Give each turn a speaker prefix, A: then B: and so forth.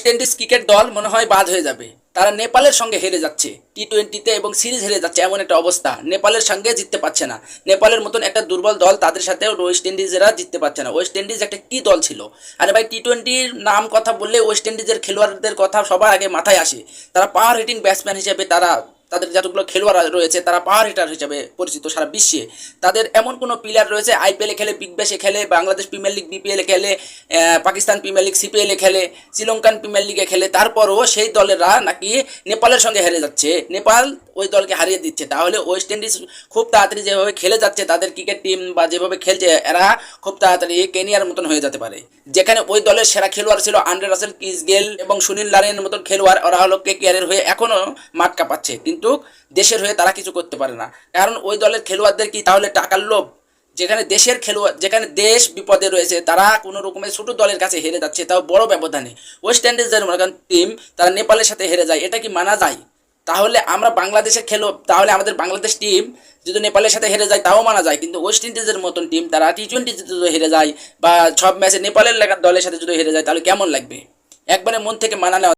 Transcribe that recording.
A: West Indies cricket দল মনে হয় বাদ হয়ে যাবে। তারা নেপালের সঙ্গে হেরে যাচ্ছে টি-20-তে এবং সিরিজ হেরে যাচ্ছে, এমন একটা অবস্থা। নেপালের সঙ্গে জিততে পারছে না। নেপালের মতন একটা দুর্বল দল, তাদের সাথে ওয়েস্ট ইন্ডিজেরা জিততে পারছে না। ওয়েস্ট ইন্ডিজ একটা কি দল ছিল! আরে ভাই, টি-20-র নাম কথা বললে ওয়েস্ট ইন্ডিজের খেলোয়াড়দের কথা সবার আগে মাথায় আসে। তারা পাওয়ার হিটিং ব্যাটসম্যান হিসেবে তাদের যতগুলো খেলোয়াড় রয়েছে তারা পাওয়ার হিটার হিসেবে পরিচিত সারা বিশ্বে। তাদের এমন কোনো প্লেয়ার রয়েছে আইপিএলে খেলে, বিগ ব্যাশে খেলে, বাংলাদেশ প্রিমিয়ার লিগ বিপিএলে খেলে, পাকিস্তান প্রিমিয়ার লিগ সিপিএলে খেলে, শ্রীলঙ্কান প্রিমিয়ার লিগে খেলে, তারপরও সেই দলেরা নাকি নেপালের সঙ্গে হেরে যাচ্ছে, নেপাল ওই দলকে হারিয়ে দিচ্ছে। তাহলে ওয়েস্ট ইন্ডিজ খুব তাড়াতাড়ি যেভাবে খেলে যাচ্ছে তাদের ক্রিকেট টিম বা যেভাবে খেলছে, এরা খুব তাড়াতাড়ি কেনিয়ার মতন হয়ে যেতে পারে। যেখানে ওই দলের সেরা খেলোয়াড় ছিল আন্দ্রে রাসেল, ক্রিস গেল এবং সুনীল নারায়ণের মতন খেলোয়াড়, ওরা হলো কেকেআরের হয়ে এখনও মাঠ কাঁপাচ্ছে, কিন্তু দেশের হয়ে তারা কিছু করতে পারে না। কারণ ওই দলের খেলোয়াড়দের কি তাহলে টাকার লোভ? যেখানে দেশের খেলোয়াড়, যেখানে দেশ বিপদে রয়েছে, তারা কোনো রকমের ছোটো দলের কাছে হেরে যাচ্ছে, তাও বড় ব্যবধানে। ওয়েস্ট ইন্ডিজের মনে করেন টিম, তারা নেপালের সাথে হেরে যায়, এটা কি মানা যায়? তাহলে আমরা বাংলাদেশের তাহলে আমাদের বাংলাদেশ টিম যদি নেপালের সাথে হেরে যায় তাও মানা যায়, কিন্তু ওয়েস্ট ইন্ডিজের মতন টিম তারা টি-20-তে যদি হেরে যায় বা সব ম্যাচে নেপালের দলের সাথে যদি হেরে যায়, তাহলে কেমন লাগবে? একবারে মন থেকে মানা নেওয়া